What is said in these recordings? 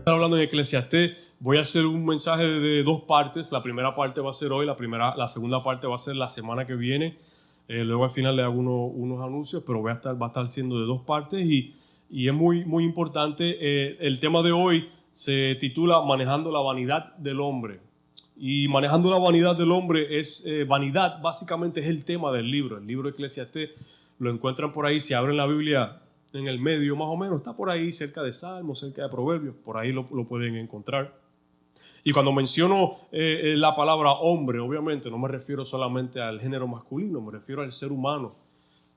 Estar hablando en Eclesiastés, voy a hacer un mensaje de dos partes. La primera parte va a ser hoy, la segunda parte va a ser la semana que viene. Luego al final le hago unos anuncios, pero va a estar siendo de dos partes y es muy importante. El tema de hoy se titula Manejando la vanidad del hombre. Y manejando la vanidad del hombre vanidad básicamente es el tema del libro. El libro de Eclesiastés lo encuentran por ahí, si abren la Biblia en el medio más o menos, está por ahí cerca de Salmos, cerca de Proverbios, por ahí lo pueden encontrar. Y cuando menciono la palabra hombre, obviamente no me refiero solamente al género masculino, me refiero al ser humano,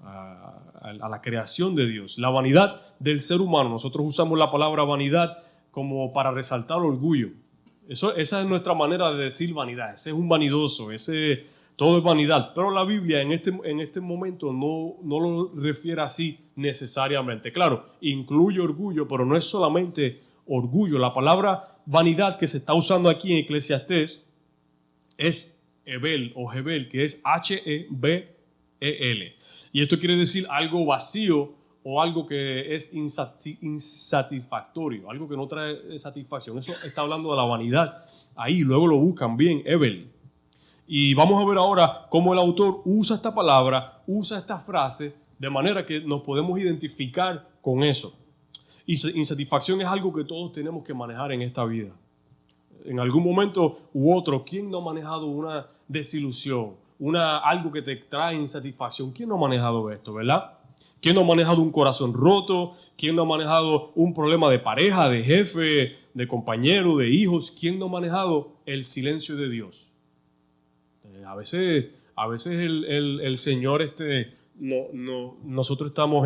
a la creación de Dios. La vanidad del ser humano, nosotros usamos la palabra vanidad como para resaltar orgullo. Esa es nuestra manera de decir vanidad. Ese es un vanidoso, todo es vanidad. Pero la Biblia en este momento no lo refiere así necesariamente. Claro, incluye orgullo, pero no es solamente orgullo. La palabra vanidad que se está usando aquí en Eclesiastés es hebel o hebel, que es H-E-B-E-L. Y esto quiere decir algo vacío o algo que es insatisfactorio, algo que no trae satisfacción. Eso está hablando de la vanidad. Ahí luego lo buscan bien, hebel. Y vamos a ver ahora cómo el autor usa esta palabra, usa esta frase, de manera que nos podemos identificar con eso. Y insatisfacción es algo que todos tenemos que manejar en esta vida. En algún momento u otro, ¿quién no ha manejado una desilusión? Algo que te trae insatisfacción. ¿Quién no ha manejado esto, verdad? ¿Quién no ha manejado un corazón roto? ¿Quién no ha manejado un problema de pareja, de jefe, de compañero, de hijos? ¿Quién no ha manejado el silencio de Dios? A veces el Señor, nosotros estamos,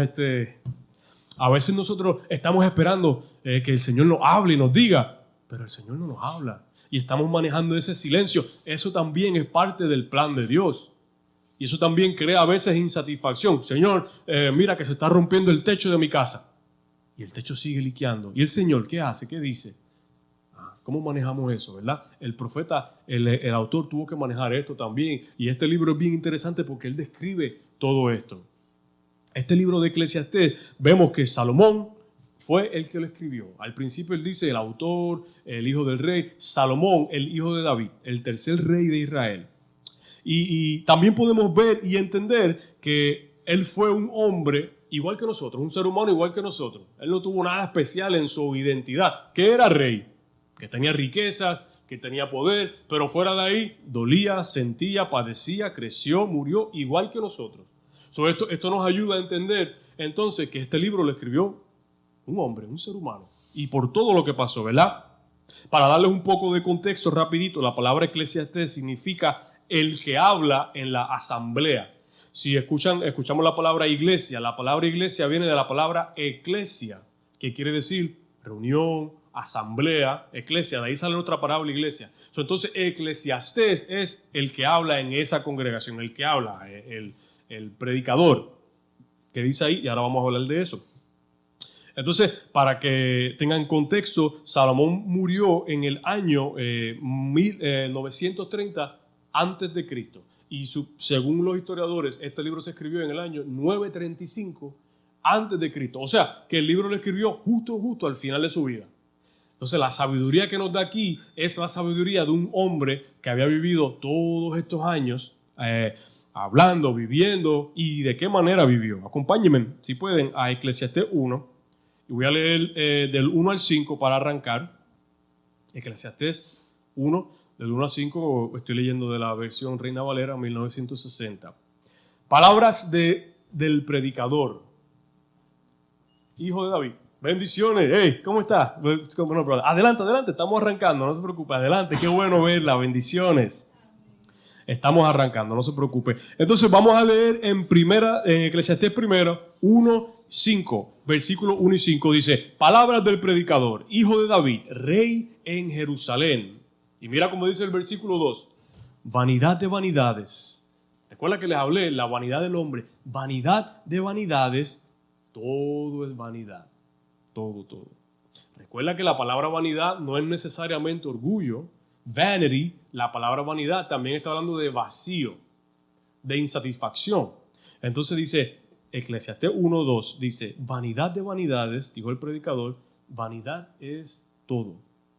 a veces nosotros estamos esperando que el Señor nos hable y nos diga, pero el Señor no nos habla y estamos manejando ese silencio. Eso también es parte del plan de Dios y eso también crea a veces insatisfacción. Señor, mira que se está rompiendo el techo de mi casa y el techo sigue liqueando. ¿Y el Señor qué hace? ¿Qué dice? ¿Cómo manejamos eso, verdad? El profeta, el autor tuvo que manejar esto también. Y este libro es bien interesante porque él describe todo esto. Este libro de Eclesiastés, vemos que Salomón fue el que lo escribió. Al principio él dice el autor, el hijo del rey, Salomón, el hijo de David, el tercer rey de Israel. Y también podemos ver y entender que él fue un hombre igual que nosotros, un ser humano igual que nosotros. Él no tuvo nada especial en su identidad, que era rey, que tenía riquezas, que tenía poder, pero fuera de ahí dolía, sentía, padecía, creció, murió igual que nosotros. Esto nos ayuda a entender entonces que este libro lo escribió un hombre, un ser humano, y por todo lo que pasó, ¿verdad? Para darles un poco de contexto rapidito, la palabra Eclesiastés significa el que habla en la asamblea. Si escuchamos la palabra iglesia viene de la palabra eclesia, que quiere decir reunión, asamblea, eclesia, de ahí sale otra palabra iglesia. Entonces Eclesiastés es el que habla en esa congregación, el que habla, el predicador, que dice ahí, y ahora vamos a hablar de eso. Entonces, para que tengan contexto, Salomón murió en el año 930 antes de Cristo. Y según los historiadores, este libro se escribió en el año 935 antes de Cristo. O sea, que el libro lo escribió justo al final de su vida. Entonces, la sabiduría que nos da aquí es la sabiduría de un hombre que había vivido todos estos años hablando, viviendo, y de qué manera vivió. Acompáñenme, si pueden, a Eclesiastés 1. Y voy a leer del 1 al 5 para arrancar. Eclesiastés 1, del 1 al 5, estoy leyendo de la versión Reina Valera 1960. Palabras del predicador, hijo de David. Bendiciones. Hey, ¿cómo estás? Adelante, estamos arrancando, no se preocupe. Adelante, qué bueno verla. Bendiciones. Estamos arrancando, no se preocupe. Entonces vamos a leer en Eclesiastés primero, 1:5, versículo 1 y 5, dice: palabras del predicador, hijo de David, rey en Jerusalén. Y mira cómo dice el versículo 2: vanidad de vanidades. Recuerda que les hablé, la vanidad del hombre. Vanidad de vanidades, todo es vanidad. Todo. Recuerda que la palabra vanidad no es necesariamente orgullo. Vanity, la palabra vanidad también está hablando de vacío, de insatisfacción. Entonces dice, Eclesiastés 1:2 dice: vanidad de vanidades, dijo el predicador, vanidad es todo.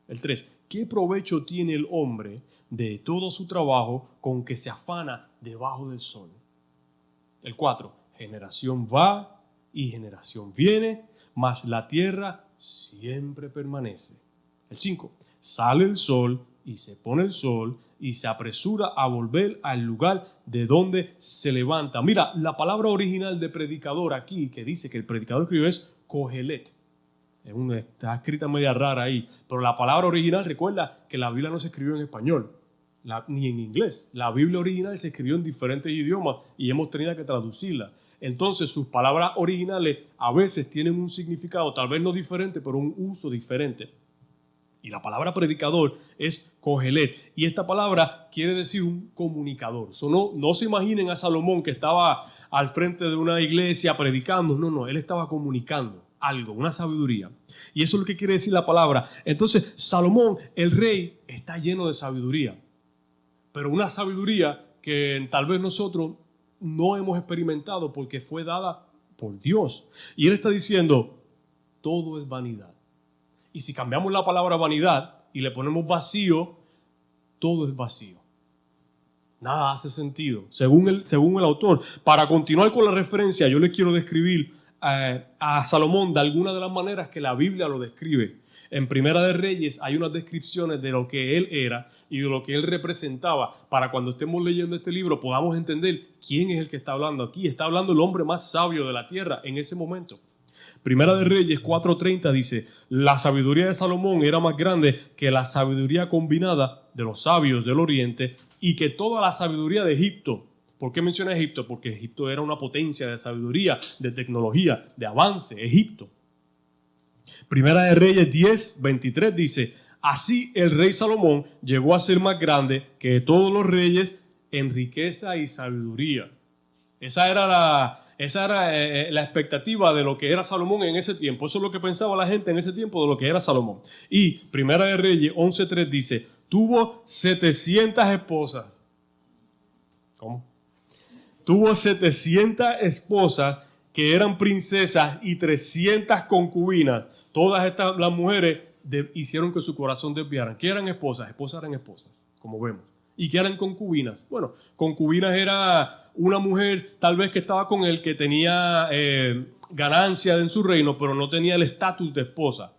El 3, ¿qué provecho tiene el hombre de todo su trabajo con que se afana debajo del sol? El 4, generación va y generación viene, mas la tierra siempre permanece. El 5, sale el sol y se pone el sol y se apresura a volver al lugar de donde se levanta. Mira, la palabra original de predicador aquí, que dice que el predicador escribió, es Kohelet. Está escrita media rara ahí, pero la palabra original, recuerda que la Biblia no se escribió en español, ni en inglés. La Biblia original se escribió en diferentes idiomas y hemos tenido que traducirla. Entonces sus palabras originales a veces tienen un significado, tal vez no diferente, pero un uso diferente. Y la palabra predicador es Kohelet. Y esta palabra quiere decir un comunicador. No se imaginen a Salomón que estaba al frente de una iglesia predicando. No, él estaba comunicando algo, una sabiduría. Y eso es lo que quiere decir la palabra. Entonces, Salomón, el rey, está lleno de sabiduría. Pero una sabiduría que tal vez nosotros no hemos experimentado porque fue dada por Dios. Y él está diciendo, todo es vanidad. Y si cambiamos la palabra vanidad y le ponemos vacío, todo es vacío. Nada hace sentido, según el autor. Para continuar con la referencia, yo le quiero describir a Salomón de alguna de las maneras que la Biblia lo describe. En Primera de Reyes hay unas descripciones de lo que él era y de lo que él representaba, para cuando estemos leyendo este libro podamos entender quién es el que está hablando aquí. Está hablando el hombre más sabio de la tierra en ese momento. Primera de Reyes 4:30 dice, la sabiduría de Salomón era más grande que la sabiduría combinada de los sabios del oriente y que toda la sabiduría de Egipto. ¿Por qué menciona Egipto? Porque Egipto era una potencia de sabiduría, de tecnología, de avance, Egipto. Primera de Reyes 10:23 dice, así el rey Salomón llegó a ser más grande que todos los reyes en riqueza y sabiduría. Esa era la expectativa de lo que era Salomón en ese tiempo. Eso es lo que pensaba la gente en ese tiempo de lo que era Salomón. Y Primera de Reyes 11:3 dice, tuvo 700 esposas. ¿Cómo? Tuvo 700 esposas que eran princesas y 300 concubinas. Todas las mujeres hicieron que su corazón desviaran. ¿Qué eran esposas? Esposas eran esposas, como vemos. ¿Y qué eran concubinas? Bueno, concubinas era una mujer tal vez que estaba con él, que tenía ganancia en su reino, pero no tenía el estatus de esposa.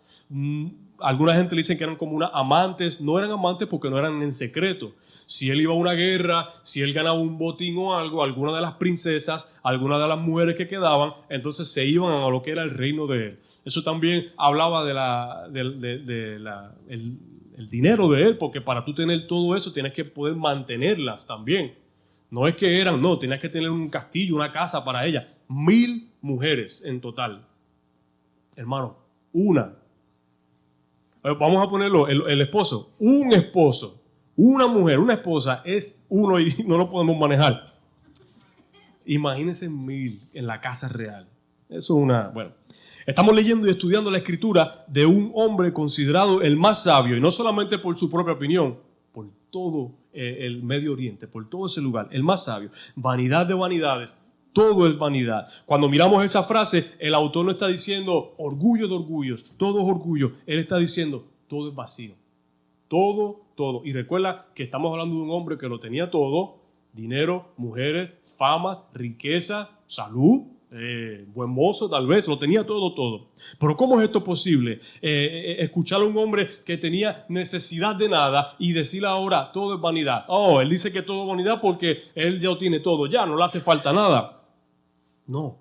Alguna gente le dicen que eran como unas amantes. No eran amantes porque no eran en secreto. Si él iba a una guerra, si él ganaba un botín o algo, alguna de las princesas, alguna de las mujeres que quedaban, entonces se iban a lo que era el reino de él. Eso también hablaba el dinero de él, porque para tú tener todo eso tienes que poder mantenerlas también. No es que tenías que tener un castillo, una casa para ellas. 1000 mujeres en total. Hermano, una. Vamos a ponerlo, el esposo. Un esposo, una mujer, una esposa es uno y no lo podemos manejar. Imagínense 1000 en la casa real. Eso es bueno. Estamos leyendo y estudiando la escritura de un hombre considerado el más sabio, y no solamente por su propia opinión, por todo el Medio Oriente, por todo ese lugar, el más sabio. Vanidad de vanidades, todo es vanidad. Cuando miramos esa frase, el autor no está diciendo orgullo de orgullos, todo es orgullo. Él está diciendo todo es vacío. Todo. Y recuerda que estamos hablando de un hombre que lo tenía todo: dinero, mujeres, famas, riqueza, salud. Buen mozo, tal vez, lo tenía todo. Pero ¿cómo es esto posible? Escuchar a un hombre que tenía necesidad de nada y decirle ahora todo es vanidad. Él dice que todo es vanidad porque él ya lo tiene todo, ya no le hace falta nada. No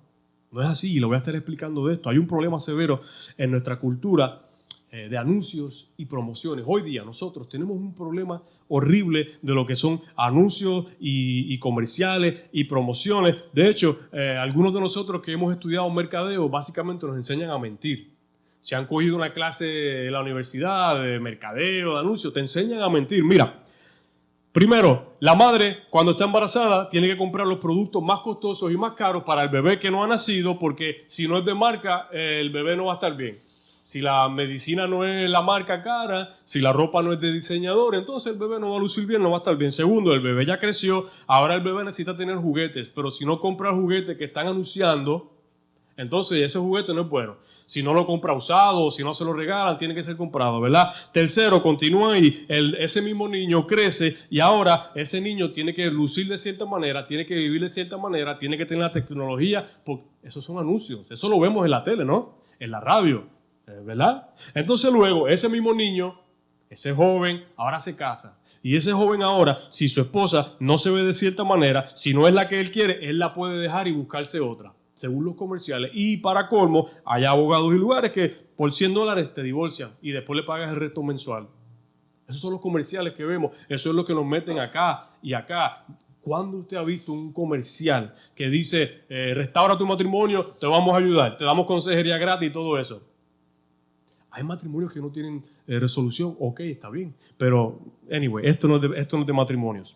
es así, y lo voy a estar explicando de esto. Hay un problema severo en nuestra cultura de anuncios y promociones. Hoy día nosotros tenemos un problema horrible de lo que son anuncios y comerciales y promociones. De hecho, algunos de nosotros que hemos estudiado mercadeo básicamente nos enseñan a mentir. Si han cogido una clase en la universidad de mercadeo, de anuncios, te enseñan a mentir. Mira, primero, la madre cuando está embarazada tiene que comprar los productos más costosos y más caros para el bebé que no ha nacido, porque si no es de marca, el bebé no va a estar bien. Si la medicina no es la marca cara, si la ropa no es de diseñador, entonces el bebé no va a lucir bien, no va a estar bien. Segundo, el bebé ya creció, ahora el bebé necesita tener juguetes, pero si no compra el juguete que están anunciando, Entonces ese juguete no es bueno. Si no lo compra usado o si no se lo regalan, tiene que ser comprado, ¿verdad? Tercero, continúa ahí, ese mismo niño crece y ahora ese niño tiene que lucir de cierta manera, tiene que vivir de cierta manera, tiene que tener la tecnología, porque esos son anuncios, eso lo vemos en la tele, ¿no? En la radio, ¿verdad? Entonces luego ese mismo niño, ese joven, ahora se casa. Y ese joven ahora, si su esposa no se ve de cierta manera, si no es la que él quiere, él la puede dejar y buscarse otra, según los comerciales. Y para colmo, hay abogados y lugares que por $100 te divorcian y después le pagas el resto mensual. Esos son los comerciales que vemos. Eso es lo que nos meten acá y acá. ¿Cuándo usted ha visto un comercial que dice, restaura tu matrimonio, te vamos a ayudar, te damos consejería gratis y todo eso? Hay matrimonios que no tienen resolución, ok, está bien, pero anyway, esto no es de matrimonios.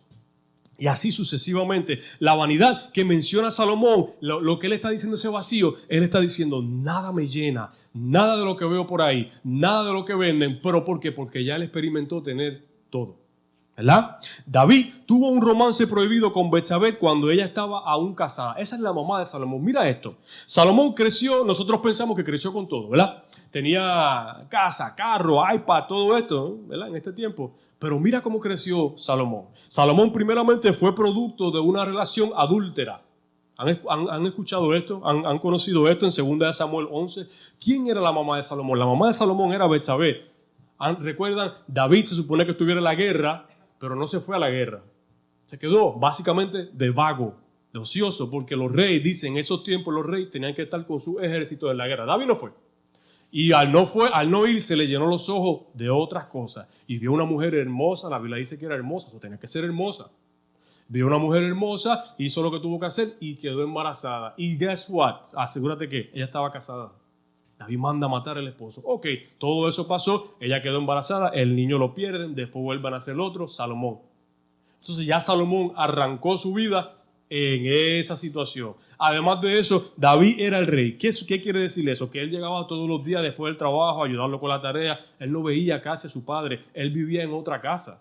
Y así sucesivamente, la vanidad que menciona Salomón, lo que él está diciendo, ese vacío, él está diciendo, nada me llena, nada de lo que veo por ahí, nada de lo que venden, pero ¿por qué? Porque ya él experimentó tener todo, ¿verdad? David tuvo un romance prohibido con Betsabé cuando ella estaba aún casada. Esa es la mamá de Salomón. Mira esto, Salomón creció, nosotros pensamos que creció con todo, ¿verdad? Tenía casa, carro, iPad, todo esto, ¿verdad? En este tiempo. Pero mira cómo creció Salomón. Salomón primeramente fue producto de una relación adúltera. ¿Han escuchado esto? ¿Han conocido esto en 2 Samuel 11? ¿Quién era la mamá de Salomón? La mamá de Salomón era Betsabé. ¿Recuerdan? David se supone que estuviera en la guerra, pero no se fue a la guerra. Se quedó básicamente de vago, de ocioso, porque los reyes, dicen, en esos tiempos los reyes tenían que estar con su ejército en la guerra. David no fue. Y al no ir, se le llenó los ojos de otras cosas. Y vio una mujer hermosa, la Biblia dice que era hermosa, eso tenía que ser hermosa. Vio una mujer hermosa, hizo lo que tuvo que hacer y quedó embarazada. Y guess what? Asegúrate que ella estaba casada. David manda a matar al esposo. Ok, todo eso pasó, ella quedó embarazada, el niño lo pierden, después vuelven a hacer otro, Salomón. Entonces ya Salomón arrancó su vida en esa situación. Además de eso, David era el rey. ¿Qué quiere decir eso? Que él llegaba todos los días después del trabajo a ayudarlo con la tarea. Él no veía casi a su padre, él vivía en otra casa.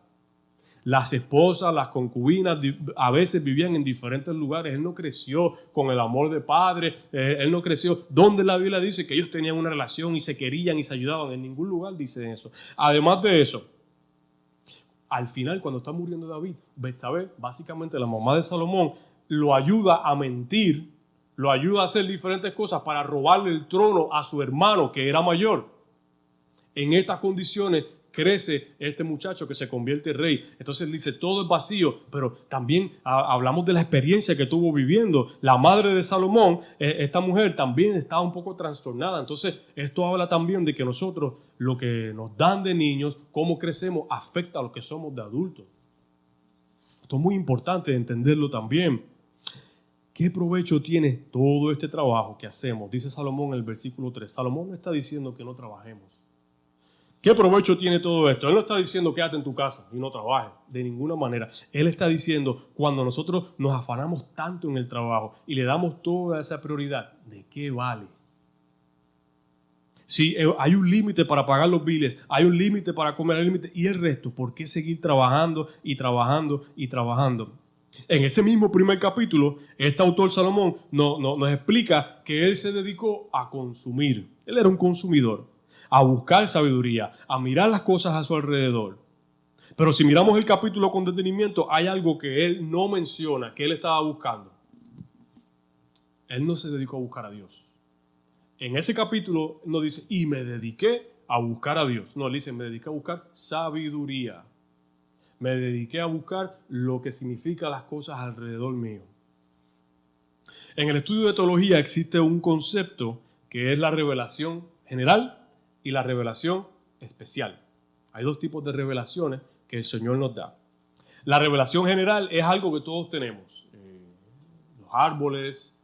Las esposas, las concubinas, a veces vivían en diferentes lugares. Él no creció con el amor de padre. Él no creció. ¿Dónde la Biblia dice que ellos tenían una relación y se querían y se ayudaban? En ningún lugar dice eso. Además de eso, al final, cuando está muriendo David, Betsabé, básicamente la mamá de Salomón, lo ayuda a mentir, lo ayuda a hacer diferentes cosas para robarle el trono a su hermano, que era mayor. En estas condiciones crece este muchacho que se convierte en rey. Entonces él dice, todo es vacío, pero también hablamos de la experiencia que estuvo viviendo. La madre de Salomón, esta mujer también estaba un poco trastornada. Entonces esto habla también de que nosotros, lo que nos dan de niños, cómo crecemos, afecta a lo que somos de adultos. Esto es muy importante entenderlo también. ¿Qué provecho tiene todo este trabajo que hacemos? Dice Salomón en el versículo 3. Salomón no está diciendo que no trabajemos. ¿Qué provecho tiene todo esto? Él no está diciendo quédate en tu casa y no trabajes, de ninguna manera. Él está diciendo cuando nosotros nos afanamos tanto en el trabajo y le damos toda esa prioridad, ¿de qué vale? Si hay un límite para pagar los biles, hay un límite para comer, hay un límite, y el resto, ¿por qué seguir trabajando y trabajando y trabajando? En ese mismo primer capítulo, este autor Salomón nos explica que él se dedicó a consumir. Él era un consumidor, a buscar sabiduría, a mirar las cosas a su alrededor. Pero si miramos el capítulo con detenimiento, hay algo que él no menciona, que él estaba buscando. Él no se dedicó a buscar a Dios. En ese capítulo no dice, y me dediqué a buscar a Dios. No, él dice, me dediqué a buscar sabiduría. Me dediqué a buscar lo que significa las cosas alrededor mío. En el estudio de teología existe un concepto que es la revelación general y la revelación especial. Hay dos tipos de revelaciones que el Señor nos da. La revelación general es algo que todos tenemos. Los árboles,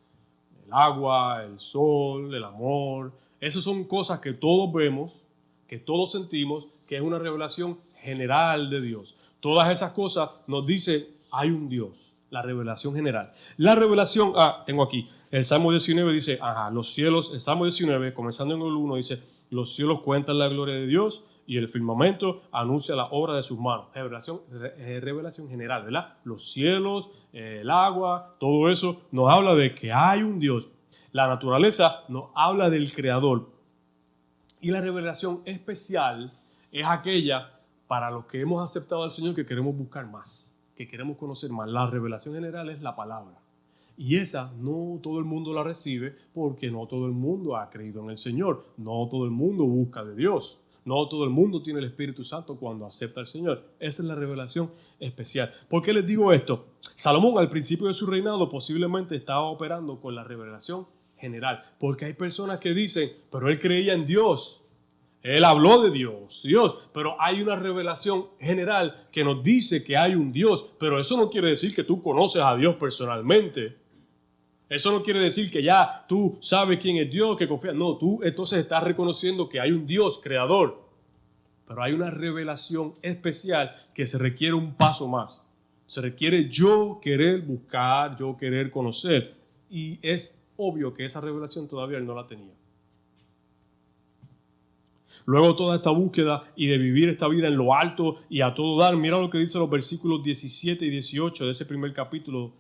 el agua, el sol, el amor. Esas son cosas que todos vemos, que todos sentimos, que es una revelación general de Dios. Todas esas cosas nos dicen, hay un Dios, la revelación general. La revelación, tengo aquí, el Salmo 19 dice, los cielos, el Salmo 19, comenzando en el 1, dice, los cielos cuentan la gloria de Dios y el firmamento anuncia la obra de sus manos. Revelación general, ¿verdad? Los cielos, el agua, todo eso nos habla de que hay un Dios. La naturaleza nos habla del Creador. Y la revelación especial es aquella para los que hemos aceptado al Señor, que queremos buscar más, que queremos conocer más. La revelación general es la palabra. Y esa no todo el mundo la recibe porque no todo el mundo ha creído en el Señor. No todo el mundo busca de Dios. No todo el mundo tiene el Espíritu Santo cuando acepta al Señor. Esa es la revelación especial. ¿Por qué les digo esto? Salomón al principio de su reinado posiblemente estaba operando con la revelación general. Porque hay personas que dicen, pero él creía en Dios. Él habló de Dios, pero hay una revelación general que nos dice que hay un Dios, pero eso no quiere decir que tú conoces a Dios personalmente. Eso no quiere decir que ya tú sabes quién es Dios, que confías. No, tú entonces estás reconociendo que hay un Dios creador, pero hay una revelación especial que se requiere un paso más. Se requiere yo querer buscar, yo querer conocer, y es obvio que esa revelación todavía él no la tenía. Luego toda esta búsqueda y de vivir esta vida en lo alto y a todo dar, mira lo que dice los versículos 17 y 18 de ese primer capítulo.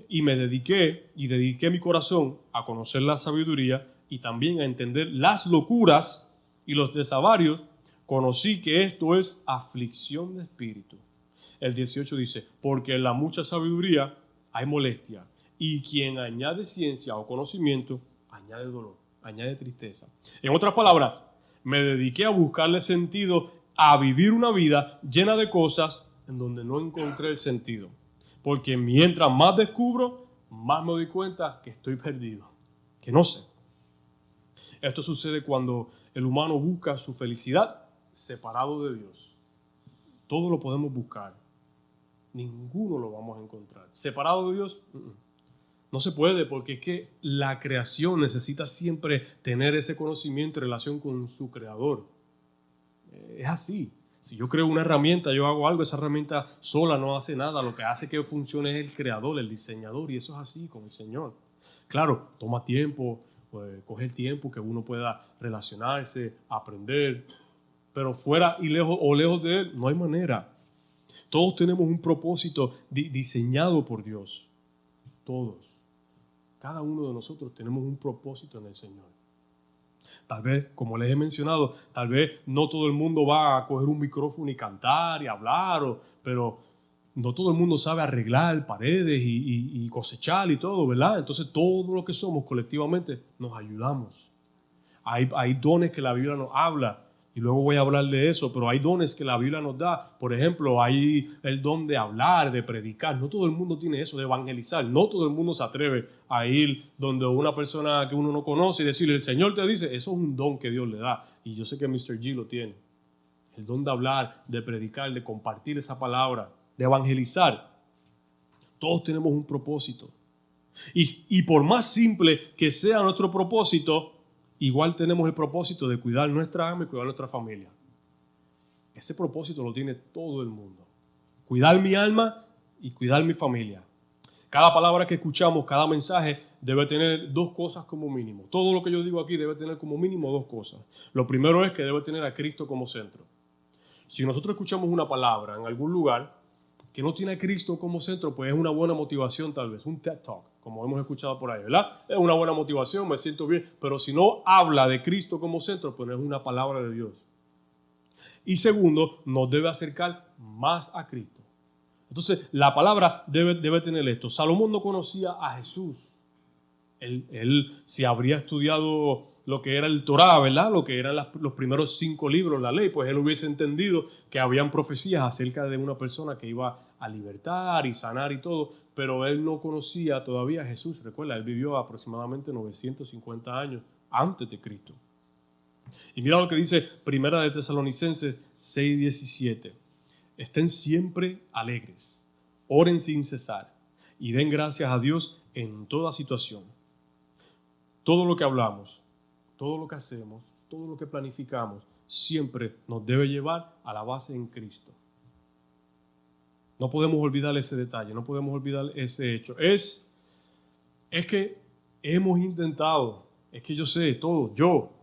Y dediqué mi corazón a conocer la sabiduría y también a entender las locuras y los desavarios. Conocí que esto es aflicción de espíritu. El 18 dice, porque en la mucha sabiduría hay molestia, y quien añade ciencia o conocimiento, añade dolor, añade tristeza. En otras palabras, me dediqué a buscarle sentido a vivir una vida llena de cosas en donde no encontré el sentido. Porque mientras más descubro, más me doy cuenta que estoy perdido, que no sé. Esto sucede cuando el humano busca su felicidad separado de Dios. Todo lo podemos buscar, ninguno lo vamos a encontrar. Separado de Dios, no se puede, porque es que la creación necesita siempre tener ese conocimiento en relación con su creador. Es así. Si yo creo una herramienta, yo hago algo, esa herramienta sola no hace nada. Lo que hace que funcione es el creador, el diseñador, y eso es así con el Señor. Claro, toma tiempo, coge el tiempo que uno pueda relacionarse, aprender, pero fuera y lejos de Él, no hay manera. Todos tenemos un propósito diseñado por Dios. Todos. Cada uno de nosotros tenemos un propósito en el Señor. Tal vez, como les he mencionado, tal vez no todo el mundo va a coger un micrófono y cantar y hablar, pero no todo el mundo sabe arreglar paredes y cosechar y todo, ¿verdad? Entonces, todo lo que somos colectivamente nos ayudamos. Hay dones que la Biblia nos habla. Y luego voy a hablar de eso, pero hay dones que la Biblia nos da. Por ejemplo, hay el don de hablar, de predicar. No todo el mundo tiene eso, de evangelizar. No todo el mundo se atreve a ir donde una persona que uno no conoce y decirle, el Señor te dice, eso es un don que Dios le da. Y yo sé que Mr. G lo tiene. El don de hablar, de predicar, de compartir esa palabra, de evangelizar. Todos tenemos un propósito. Y por más simple que sea nuestro propósito, igual tenemos el propósito de cuidar nuestra alma y cuidar nuestra familia. Ese propósito lo tiene todo el mundo. Cuidar mi alma y cuidar mi familia. Cada palabra que escuchamos, cada mensaje debe tener dos cosas como mínimo. Todo lo que yo digo aquí debe tener como mínimo dos cosas. Lo primero es que debe tener a Cristo como centro. Si nosotros escuchamos una palabra en algún lugar que no tiene a Cristo como centro, pues es una buena motivación tal vez, un TED Talk, como hemos escuchado por ahí, ¿verdad? Es una buena motivación, me siento bien, pero si no habla de Cristo como centro, pues no es una palabra de Dios. Y segundo, nos debe acercar más a Cristo. Entonces, la palabra debe tener esto. Salomón no conocía a Jesús. Él si habría estudiado lo que era el Torá, ¿verdad? Lo que eran los primeros 5 libros, la ley, pues él hubiese entendido que habían profecías acerca de una persona que iba a libertar y sanar y todo, pero él no conocía todavía a Jesús. Recuerda, él vivió aproximadamente 950 años antes de Cristo. Y mira lo que dice Primera de Tesalonicenses 6:17. Estén siempre alegres, oren sin cesar y den gracias a Dios en toda situación. Todo lo que hablamos, todo lo que hacemos, todo lo que planificamos, siempre nos debe llevar a la base en Cristo. No podemos olvidar ese detalle, no podemos olvidar ese hecho. Es que hemos intentado, es que yo sé,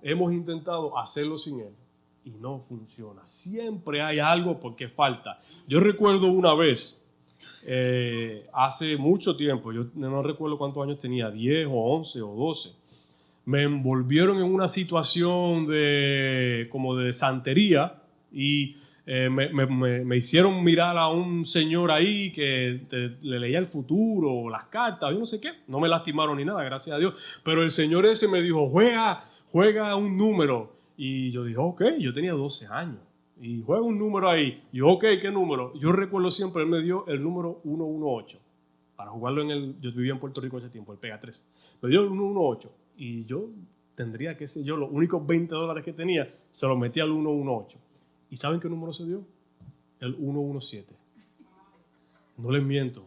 hemos intentado hacerlo sin Él y no funciona. Siempre hay algo porque falta. Yo recuerdo una vez hace mucho tiempo, yo no recuerdo cuántos años tenía, 10 o 11 o 12, me envolvieron en una situación como de santería y me hicieron mirar a un señor ahí que le leía el futuro, las cartas, yo no sé qué. No me lastimaron ni nada, gracias a Dios. Pero el señor ese me dijo, juega un número. Y yo dije, ok, yo tenía 12 años. Y juega un número ahí. Y yo, ok, ¿qué número? Yo recuerdo siempre, él me dio el número 118. Para jugarlo yo vivía en Puerto Rico ese tiempo, el Pega 3. Me dio el 118. Y yo tendría, qué sé yo, los únicos $20 que tenía, se los metí al 118. ¿Y saben qué número se dio? El 117. No les miento.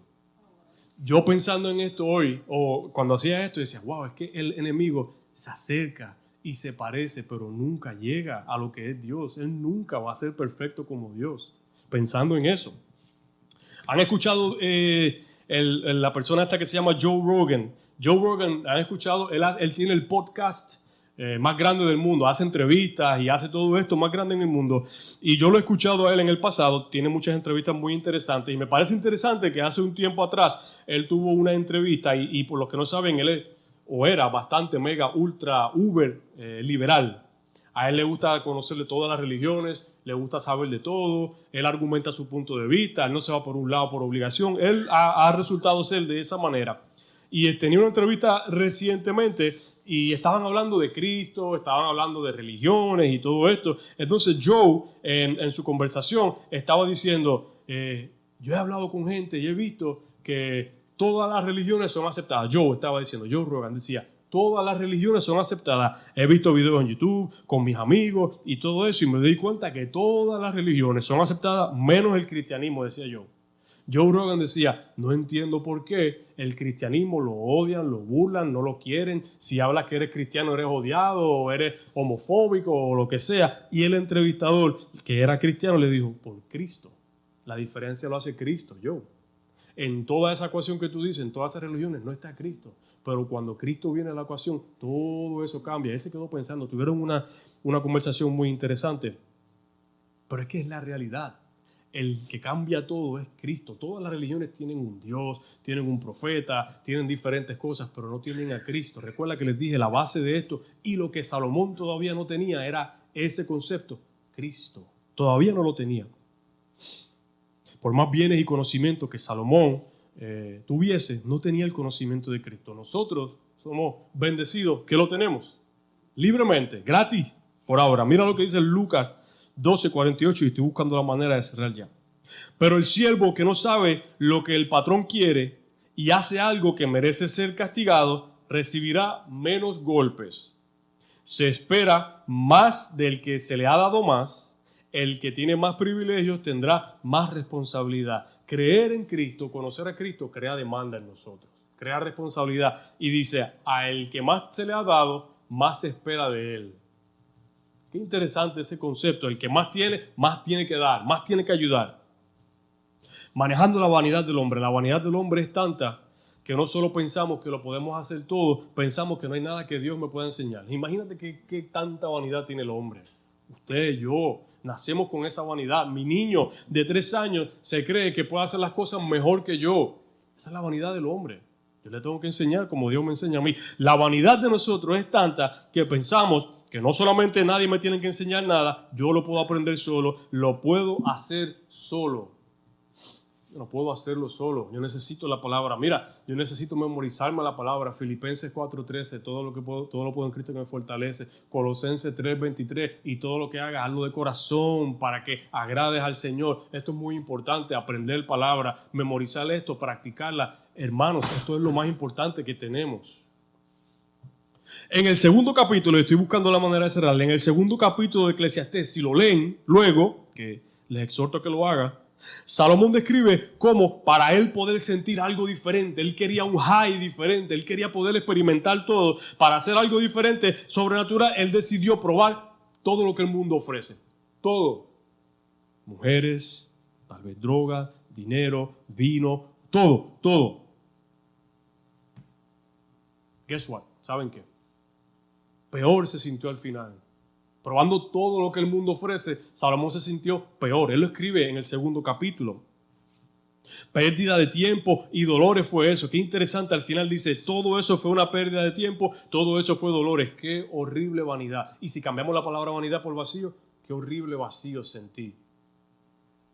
Yo pensando en esto hoy, o cuando hacía esto, decía, wow, es que el enemigo se acerca y se parece, pero nunca llega a lo que es Dios. Él nunca va a ser perfecto como Dios. Pensando en eso. ¿Han escuchado la persona esta que se llama Joe Rogan? Joe Rogan, ¿han escuchado? Él tiene el podcast más grande del mundo, hace entrevistas y hace todo esto más grande en el mundo. Y yo lo he escuchado a él en el pasado, tiene muchas entrevistas muy interesantes y me parece interesante que hace un tiempo atrás él tuvo una entrevista y por los que no saben, él era bastante mega, ultra, uber liberal. A él le gusta conocer de todas las religiones, le gusta saber de todo, él argumenta su punto de vista, él no se va por un lado por obligación, él ha resultado ser de esa manera. Y tenía una entrevista recientemente y estaban hablando de Cristo, estaban hablando de religiones y todo esto. Entonces Joe, en su conversación, estaba diciendo, yo he hablado con gente y he visto que todas las religiones son aceptadas. Joe Rogan decía, todas las religiones son aceptadas. He visto videos en YouTube con mis amigos y todo eso y me di cuenta que todas las religiones son aceptadas menos el cristianismo, decía Joe. Joe Rogan decía, no entiendo por qué el cristianismo lo odian, lo burlan, no lo quieren. Si hablas que eres cristiano, eres odiado, o eres homofóbico, o lo que sea. Y el entrevistador, que era cristiano, le dijo, por Cristo. La diferencia lo hace Cristo, Joe. En toda esa ecuación que tú dices, en todas esas religiones, no está Cristo. Pero cuando Cristo viene a la ecuación, todo eso cambia. Él se quedó pensando, tuvieron una conversación muy interesante. Pero es que es la realidad. El que cambia todo es Cristo. Todas las religiones tienen un Dios, tienen un profeta, tienen diferentes cosas, pero no tienen a Cristo. Recuerda que les dije la base de esto y lo que Salomón todavía no tenía era ese concepto, Cristo. Todavía no lo tenía. Por más bienes y conocimiento que Salomón tuviese, no tenía el conocimiento de Cristo. Nosotros somos bendecidos, que lo tenemos libremente, gratis, por ahora. Mira lo que dice Lucas 12:48 y estoy buscando la manera de cerrar ya. Pero el siervo que no sabe lo que el patrón quiere y hace algo que merece ser castigado, recibirá menos golpes. Se espera más del que se le ha dado más. El que tiene más privilegios tendrá más responsabilidad. Creer en Cristo, conocer a Cristo, crea demanda en nosotros, crea responsabilidad. Y dice, a el que más se le ha dado, más se espera de él. Qué interesante ese concepto. El que más tiene que dar, más tiene que ayudar. Manejando la vanidad del hombre. La vanidad del hombre es tanta que no solo pensamos que lo podemos hacer todo, pensamos que no hay nada que Dios me pueda enseñar. Imagínate qué tanta vanidad tiene el hombre. Usted, yo, nacemos con esa vanidad. Mi niño de 3 años se cree que puede hacer las cosas mejor que yo. Esa es la vanidad del hombre. Yo le tengo que enseñar como Dios me enseña a mí. La vanidad de nosotros es tanta que pensamos que no solamente nadie me tiene que enseñar nada, yo lo puedo aprender solo, lo puedo hacer solo. Yo no puedo hacerlo solo, yo necesito la palabra. Mira, yo necesito memorizarme la palabra. Filipenses 4:13, todo lo puedo en Cristo que me fortalece. Colosenses 3:23, y todo lo que hagas, hazlo de corazón para que agrades al Señor. Esto es muy importante, aprender palabra, memorizar esto, practicarla. Hermanos, esto es lo más importante que tenemos. En el segundo capítulo, estoy buscando la manera de cerrarle, en el segundo capítulo de Eclesiastés, si lo leen luego, que les exhorto a que lo hagan, Salomón describe cómo para él poder sentir algo diferente, él quería un high diferente, él quería poder experimentar todo. Para hacer algo diferente, sobrenatural, él decidió probar todo lo que el mundo ofrece. Todo. Mujeres, tal vez droga, dinero, vino, todo. Guess what? ¿Saben qué? Peor se sintió al final. Probando todo lo que el mundo ofrece, Salomón se sintió peor. Él lo escribe en el segundo capítulo. Pérdida de tiempo y dolores fue eso. Qué interesante, al final dice, todo eso fue una pérdida de tiempo, todo eso fue dolores. Qué horrible vanidad. Y si cambiamos la palabra vanidad por vacío, qué horrible vacío sentí.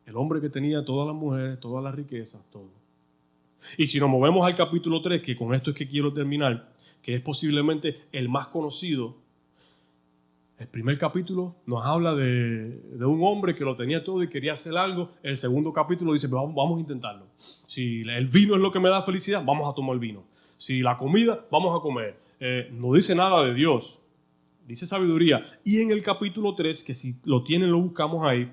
El hombre que tenía todas las mujeres, todas las riquezas, todo. Y si nos movemos al capítulo 3, que con esto es que quiero terminar, que es posiblemente el más conocido, el primer capítulo nos habla de un hombre que lo tenía todo y quería hacer algo. El segundo capítulo dice, vamos a intentarlo. Si el vino es lo que me da felicidad, vamos a tomar vino. Si la comida, vamos a comer. No dice nada de Dios, dice sabiduría. Y en el capítulo 3, que si lo tienen, lo buscamos ahí,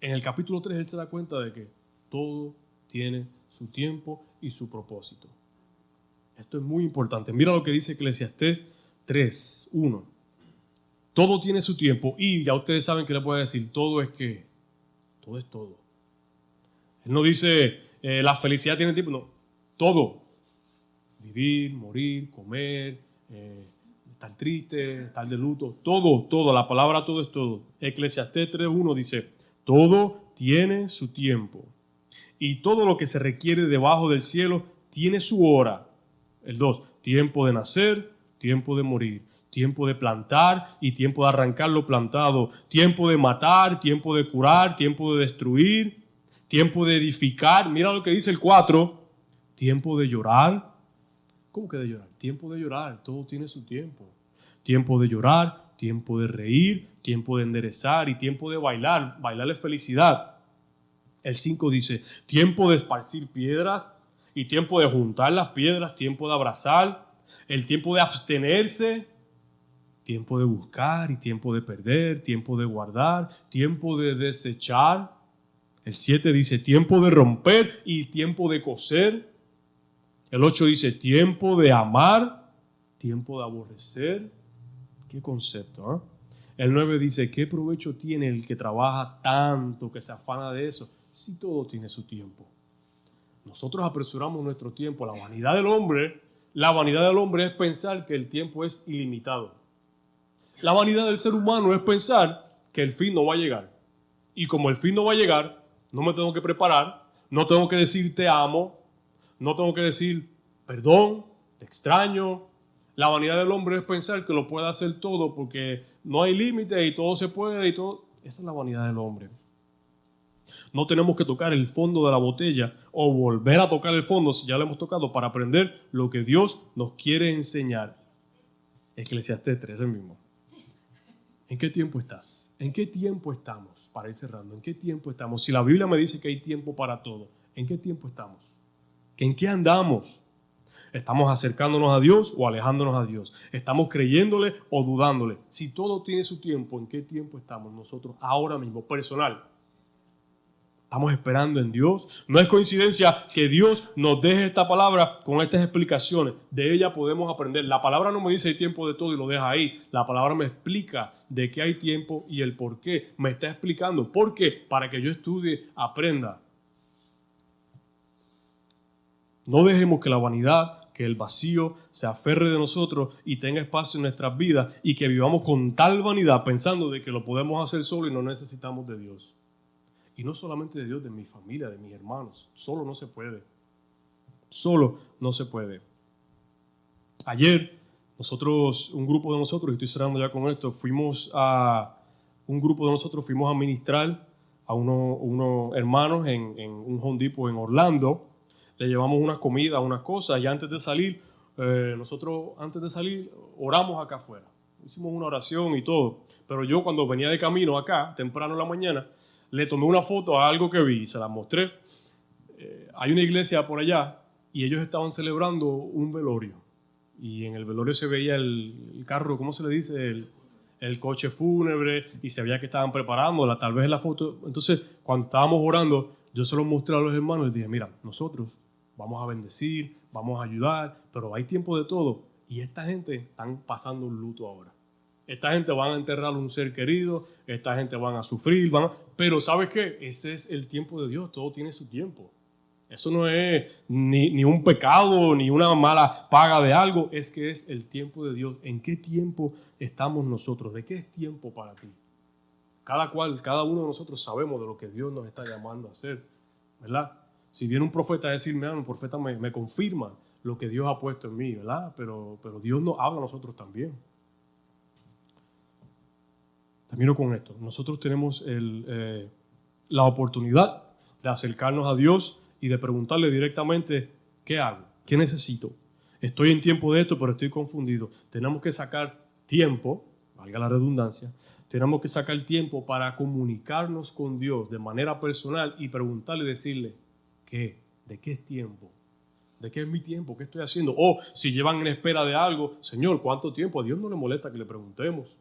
en el capítulo 3 él se da cuenta de que todo tiene su tiempo y su propósito. Esto es muy importante. Mira lo que dice Eclesiastés 3:1. Todo tiene su tiempo y ya ustedes saben que le puede decir, todo es que, todo es todo. Él no dice, la felicidad tiene tiempo, no, todo. Vivir, morir, comer, estar triste, estar de luto, todo, la palabra todo es todo. Eclesiastés 3:1 dice, todo tiene su tiempo y todo lo que se requiere debajo del cielo tiene su hora. El 2, tiempo de nacer, tiempo de morir. Tiempo de plantar y tiempo de arrancar lo plantado. Tiempo de matar, tiempo de curar, tiempo de destruir, tiempo de edificar. Mira lo que dice el 4. Tiempo de llorar. ¿Cómo que de llorar? Tiempo de llorar. Todo tiene su tiempo. Tiempo de llorar, tiempo de reír, tiempo de enderezar y tiempo de bailar. Bailar es felicidad. El 5 dice, tiempo de esparcir piedras y tiempo de juntar las piedras, tiempo de abrazar, el tiempo de abstenerse, tiempo de buscar y tiempo de perder, tiempo de guardar, tiempo de desechar. El 7 dice tiempo de romper y tiempo de coser. El 8 dice tiempo de amar, tiempo de aborrecer. Qué concepto, ¿eh? El 9 dice, ¿qué provecho tiene el que trabaja tanto, que se afana de eso? Si todo tiene su tiempo. Nosotros apresuramos nuestro tiempo. La vanidad del hombre es pensar que el tiempo es ilimitado. La vanidad del ser humano es pensar que el fin no va a llegar. Y como el fin no va a llegar, no me tengo que preparar, no tengo que decir te amo, no tengo que decir perdón, te extraño. La vanidad del hombre es pensar que lo puede hacer todo porque no hay límite y todo se puede y todo. Esa es la vanidad del hombre. No tenemos que tocar el fondo de la botella o volver a tocar el fondo si ya lo hemos tocado para aprender lo que Dios nos quiere enseñar. Eclesiastés 3, el mismo. ¿En qué tiempo estás? ¿En qué tiempo estamos? Para ir cerrando, ¿en qué tiempo estamos? Si la Biblia me dice que hay tiempo para todo, ¿en qué tiempo estamos? ¿En qué andamos? ¿Estamos acercándonos a Dios o alejándonos a Dios? ¿Estamos creyéndole o dudándole? Si todo tiene su tiempo, ¿en qué tiempo estamos nosotros ahora mismo, personal? Estamos esperando en Dios. No es coincidencia que Dios nos deje esta palabra con estas explicaciones. De ella podemos aprender. La palabra no me dice hay tiempo de todo y lo deja ahí. La palabra me explica de qué hay tiempo y el por qué. Me está explicando. ¿Por qué? Para que yo estudie, aprenda. No dejemos que la vanidad, que el vacío se aferre de nosotros y tenga espacio en nuestras vidas y que vivamos con tal vanidad pensando de que lo podemos hacer solo y no necesitamos de Dios. Y no solamente de Dios, de mi familia, de mis hermanos. Solo no se puede. Solo no se puede. Ayer, un grupo de nosotros, y estoy cerrando ya con esto, fuimos a ministrar a unos hermanos en un Home Depot en Orlando. Le llevamos unas comidas, unas cosas, y antes de salir, oramos acá afuera. Hicimos una oración y todo. Pero yo cuando venía de camino acá, temprano en la mañana, le tomé una foto a algo que vi y se la mostré. Hay una iglesia por allá y ellos estaban celebrando un velorio. Y en el velorio se veía el carro, ¿cómo se le dice? El coche fúnebre y se veía que estaban preparándola, tal vez la foto. Entonces, cuando estábamos orando, yo se lo mostré a los hermanos y les dije, mira, nosotros vamos a bendecir, vamos a ayudar, pero hay tiempo de todo. Y esta gente están pasando un luto ahora. Esta gente van a enterrar un ser querido, esta gente van a sufrir, pero ¿sabes qué? Ese es el tiempo de Dios, todo tiene su tiempo. Eso no es ni un pecado, ni una mala paga de algo, es que es el tiempo de Dios. ¿En qué tiempo estamos nosotros? ¿De qué es tiempo para ti? Cada uno de nosotros sabemos de lo que Dios nos está llamando a hacer. ¿verdad? Si viene un profeta a decirme algo, un profeta me confirma lo que Dios ha puesto en mí, ¿verdad? Pero Dios nos habla a nosotros también. Termino con esto. Nosotros tenemos la oportunidad de acercarnos a Dios y de preguntarle directamente, ¿qué hago? ¿Qué necesito? Estoy en tiempo de esto, pero estoy confundido. Tenemos que sacar tiempo, valga la redundancia, tenemos que sacar tiempo para comunicarnos con Dios de manera personal y preguntarle y decirle, ¿qué? ¿De qué es tiempo? ¿De qué es mi tiempo? ¿Qué estoy haciendo? O si llevan en espera de algo, Señor, ¿cuánto tiempo? A Dios no le molesta que le preguntemos.